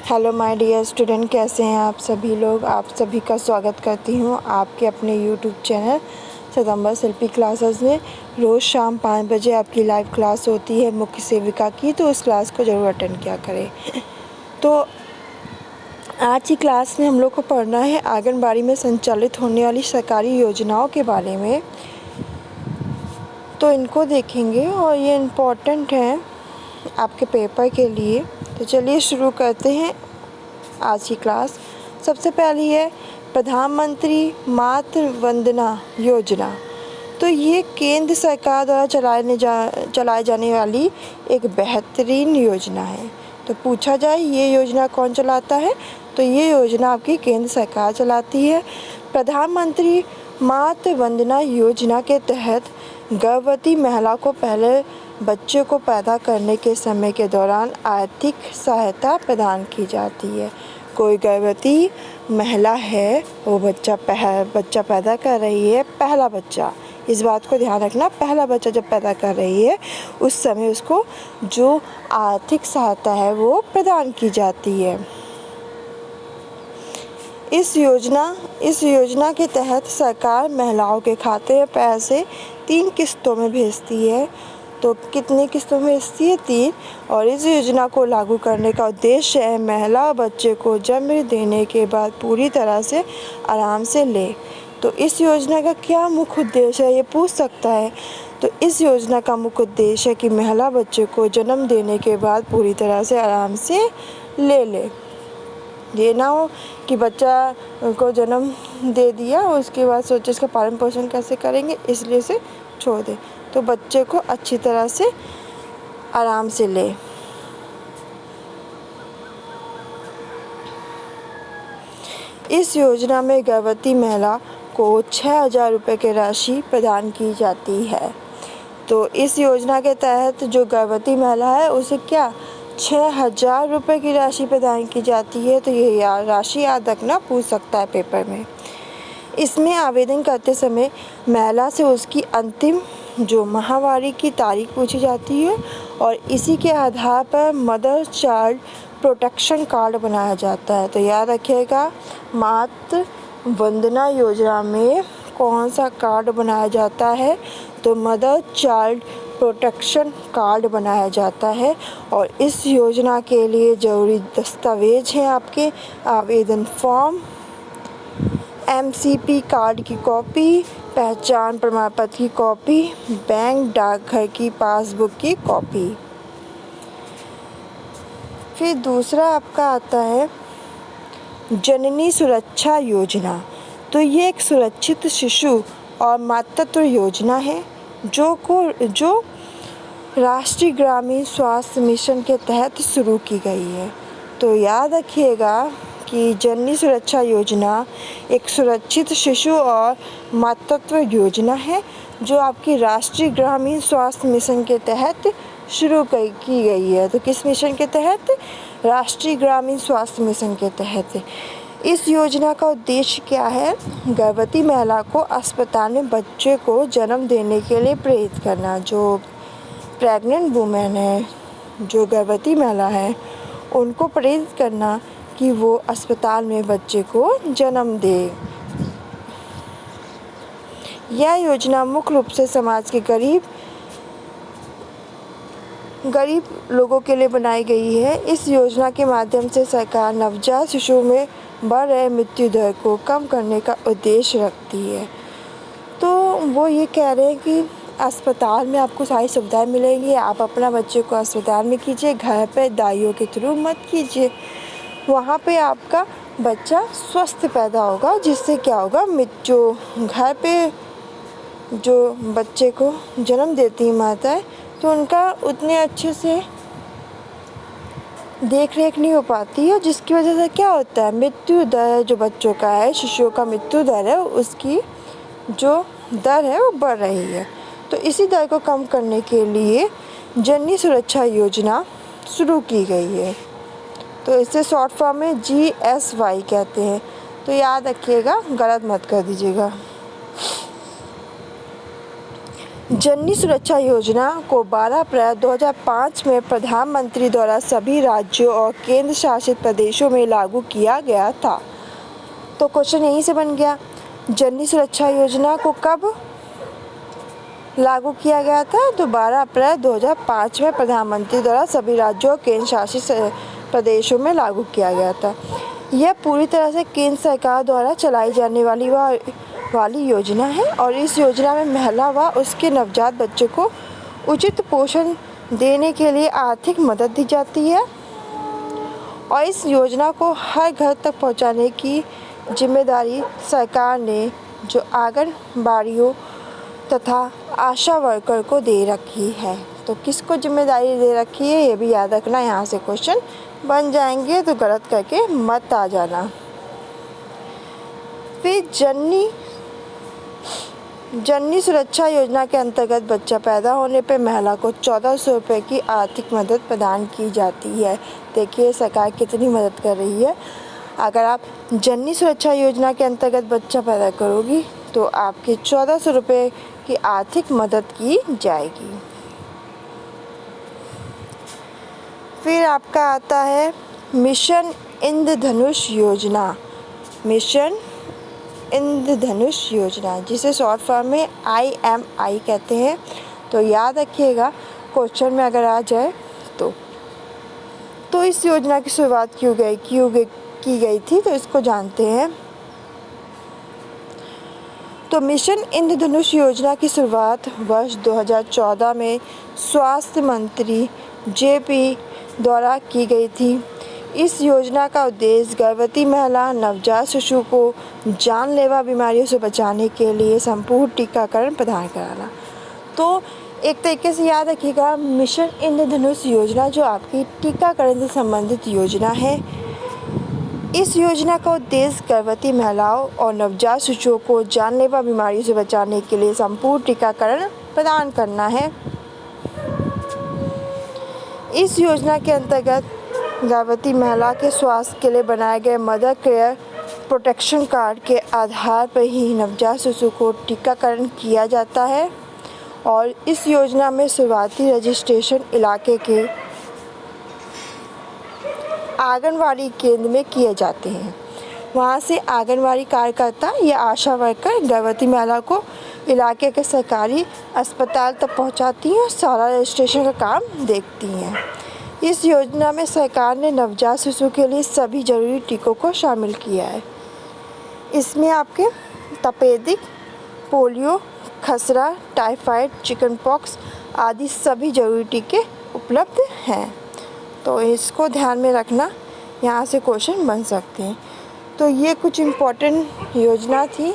Hello my dear student, कैसे हैं आप सभी लोग। आप सभी का स्वागत करती हूँ आपके अपने यूट्यूब चैनल सितंबर शिल्पी क्लासेस में। रोज़ शाम 5 बजे आपकी लाइव क्लास होती है मुख्य सेविका की, तो उस क्लास को ज़रूर अटेंड किया करें। तो आज की क्लास में हम लोग को पढ़ना है आंगनबाड़ी में संचालित होने वाली सरकारी योजनाओं के बारे में। तो इनको देखेंगे और ये इम्पोर्टेंट है आपके पेपर के लिए। तो चलिए शुरू करते हैं आज की क्लास। सबसे पहली है प्रधानमंत्री मातृ वंदना योजना। तो ये केंद्र सरकार द्वारा चलाए जाने वाली एक बेहतरीन योजना है। तो पूछा जाए ये योजना कौन चलाता है, तो ये योजना आपकी केंद्र सरकार चलाती है। प्रधानमंत्री मातृ वंदना योजना के तहत गर्भवती महिला को पहले बच्चे को पैदा करने के समय के दौरान आर्थिक सहायता प्रदान की जाती है। कोई गर्भवती महिला है, वो बच्चा पैदा कर रही है, पहला बच्चा, इस बात को ध्यान रखना, पहला बच्चा जब पैदा कर रही है उस समय उसको जो आर्थिक सहायता है वो प्रदान की जाती है। इस योजना के तहत सरकार महिलाओं के खाते में पैसे 3 किस्तों में भेजती है। तो कितनी किस्तों में भेजती है? 3। और इस योजना को लागू करने का उद्देश्य है महिला बच्चे को जन्म देने के बाद पूरी तरह से आराम से ले। तो इस योजना का क्या मुख्य उद्देश्य है, ये पूछ सकता है। तो इस योजना का मुख्य उद्देश्य है कि महिला बच्चे को जन्म देने के बाद पूरी तरह से आराम से ले। ये ना हो कि बच्चा को जन्म दे दिया और उसके बाद सोचे इसका पालन पोषण कैसे करेंगे, इसलिए से छोड़ दे। तो बच्चे को अच्छी तरह से आराम से ले। इस योजना में गर्भवती महिला को 6,000 रुपये की राशि प्रदान की जाती है। तो इस योजना के तहत जो गर्भवती महिला है उसे क्या 6,000 रुपये की राशि प्रदान की जाती है। तो ये राशि याद रखना, पूछ सकता है पेपर में। इसमें आवेदन करते समय महिला से उसकी अंतिम जो माहवारी की तारीख पूछी जाती है और इसी के आधार पर मदर चाइल्ड प्रोटेक्शन कार्ड बनाया जाता है। तो याद रखिएगा, मातृ वंदना योजना में कौन सा कार्ड बनाया जाता है, तो मदर चाइल्ड प्रोटेक्शन कार्ड बनाया जाता है। और इस योजना के लिए ज़रूरी दस्तावेज हैं आपके आवेदन फॉर्म, MCP कार्ड की कॉपी, पहचान प्रमाण पत्र की कॉपी, बैंक डाकघर की पासबुक की कॉपी। फिर दूसरा आपका आता है जननी सुरक्षा योजना। तो ये एक सुरक्षित शिशु और मातृत्व योजना है जो राष्ट्रीय ग्रामीण स्वास्थ्य मिशन के तहत शुरू की गई है। तो याद रखिएगा कि जननी सुरक्षा योजना एक सुरक्षित शिशु और मातृत्व योजना है जो आपकी राष्ट्रीय ग्रामीण स्वास्थ्य मिशन के तहत शुरू की गई है। तो किस मिशन के तहत? राष्ट्रीय ग्रामीण स्वास्थ्य मिशन के तहत। इस योजना का उद्देश्य क्या है? गर्भवती महिला को अस्पताल में बच्चे को जन्म देने के लिए प्रेरित करना। जो प्रेग्नेंट वुमेन है, जो गर्भवती महिला है, उनको प्रेरित करना कि वो अस्पताल में बच्चे को जन्म दे। यह योजना मुख्य रूप से समाज के गरीब लोगों के लिए बनाई गई है। इस योजना के माध्यम से सरकार नवजात शिशुओं में बढ़ रहे मृत्यु दर को कम करने का उद्देश्य रखती है। तो वो ये कह रहे हैं कि अस्पताल में आपको सारी सुविधाएं मिलेंगी, आप अपना बच्चे को अस्पताल में कीजिए, घर पे दाइयों के थ्रू मत कीजिए। वहाँ पे आपका बच्चा स्वस्थ पैदा होगा, जिससे क्या होगा, जो घर पे जो बच्चे को जन्म देती माताएं, तो उनका उतने अच्छे से देख रेख नहीं हो पाती है, जिसकी वजह से क्या होता है, मृत्यु दर जो बच्चों का है, शिशुओं का मृत्यु दर है, उसकी जो दर है वो बढ़ रही है। तो इसी दर को कम करने के लिए जननी सुरक्षा योजना शुरू की गई है। तो इसे शॉर्ट फॉर्म में GSY कहते हैं। तो याद रखिएगा, गलत मत कर दीजिएगा। जननी सुरक्षा योजना को 12 अप्रैल 2005 में प्रधानमंत्री द्वारा सभी राज्यों और केंद्र शासित प्रदेशों में लागू किया गया था। तो क्वेश्चन यहीं से बन गया, जननी सुरक्षा योजना को कब लागू किया गया था? तो 12 अप्रैल 2005 में प्रधानमंत्री द्वारा सभी राज्यों और केंद्र शासित प्रदेशों में लागू किया गया था। यह पूरी तरह से केंद्र सरकार द्वारा चलाई जाने वाली योजना है और इस योजना में महिला व उसके नवजात बच्चों को उचित पोषण देने के लिए आर्थिक मदद दी जाती है और इस योजना को हर घर तक पहुंचाने की जिम्मेदारी सरकार ने जो आंगनबाड़ियों तथा आशा वर्कर को दे रखी है। तो किसको जिम्मेदारी दे रखी है ये भी याद रखना, यहाँ से क्वेश्चन बन जाएंगे, तो गलत करके मत आ जाना। फिर जननी सुरक्षा योजना के अंतर्गत बच्चा पैदा होने पर महिला को 1400 रुपये की आर्थिक मदद प्रदान की जाती है। देखिए सरकार कितनी मदद कर रही है। अगर आप जननी सुरक्षा योजना के अंतर्गत बच्चा पैदा करोगी तो आपके 1400 रुपये की आर्थिक मदद की जाएगी। फिर आपका आता है मिशन इंद्रधनुष योजना। मिशन इंद्रधनुष योजना जिसे शॉर्ट फॉर्म में IMI कहते हैं। तो याद रखिएगा क्वेश्चन में अगर आ जाए तो इस योजना की शुरुआत की गई थी, तो इसको जानते हैं। तो मिशन इंद्रधनुष योजना की शुरुआत वर्ष 2014 में स्वास्थ्य मंत्री JP द्वारा की गई थी। इस योजना का उद्देश्य गर्भवती महिला नवजात शिशु को जानलेवा बीमारियों से बचाने के लिए संपूर्ण टीकाकरण प्रदान कराना। तो एक तरीके से याद रखिएगा मिशन इंद्रधनुष योजना जो आपकी टीकाकरण से संबंधित योजना है। इस योजना का उद्देश्य गर्भवती महिलाओं और नवजात शिशुओं को जानलेवा बीमारियों से बचाने के लिए संपूर्ण टीकाकरण प्रदान करना है। इस योजना के अंतर्गत गर्भवती महिला के स्वास्थ्य के लिए बनाए गए मदर केयर प्रोटेक्शन कार्ड के आधार पर ही नवजात शिशु को टीकाकरण किया जाता है और इस योजना में शुरुआती रजिस्ट्रेशन इलाके के आंगनवाड़ी केंद्र में किए जाते हैं। वहाँ से आंगनवाड़ी कार्यकर्ता या आशा वर्कर गर्भवती महिला को इलाके के सरकारी अस्पताल तक पहुँचाती हैं और सारा रजिस्ट्रेशन का काम देखती हैं। इस योजना में सरकार ने नवजात शिशु के लिए सभी जरूरी टीकों को शामिल किया है। इसमें आपके तपेदिक, पोलियो, खसरा, टाइफाइड, चिकन पॉक्स आदि सभी जरूरी टीके उपलब्ध हैं। तो इसको ध्यान में रखना, यहाँ से क्वेश्चन बन सकते हैं। तो ये कुछ इम्पोर्टेंट योजना थी,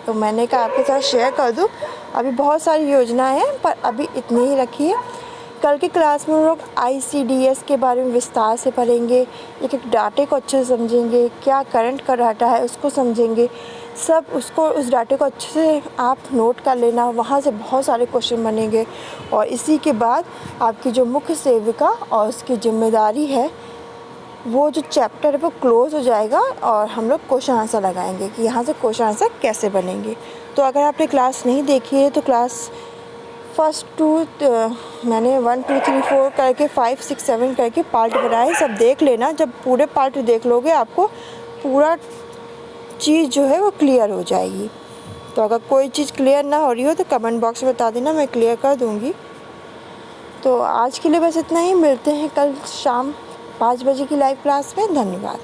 तो मैंने कहा आपके साथ शेयर कर दूँ। अभी बहुत सारी योजनाएं हैं पर अभी इतनी ही रखिए। कल की क्लास में हम लोग ICDS के बारे में विस्तार से पढ़ेंगे, एक एक डाटे को अच्छे से समझेंगे, क्या करंट का डाटा है उसको समझेंगे, सब उस डाटे को अच्छे से आप नोट कर लेना, वहाँ से बहुत सारे क्वेश्चन बनेंगे और इसी के बाद आपकी जो मुख्य सेविका और उसकी जिम्मेदारी है वो जो चैप्टर है वो क्लोज़ हो जाएगा और हम लोग क्वेश्चन आंसर लगाएंगे कि यहाँ से क्वेश्चन आंसर कैसे बनेंगे। तो अगर आपने क्लास नहीं देखी है तो क्लास फर्स्ट टू मैंने 1 2 3 4 करके 5 6 7 करके पार्ट बनाए, सब देख लेना। जब पूरे पार्ट देख लोगे आपको पूरा चीज़ जो है वो क्लियर हो जाएगी। तो अगर कोई चीज़ क्लियर ना हो रही हो तो कमेंट बॉक्स में बता देना, मैं क्लियर कर दूँगी। तो आज के लिए बस इतना ही, मिलते हैं कल शाम 5 बजे की लाइव क्लास में। धन्यवाद।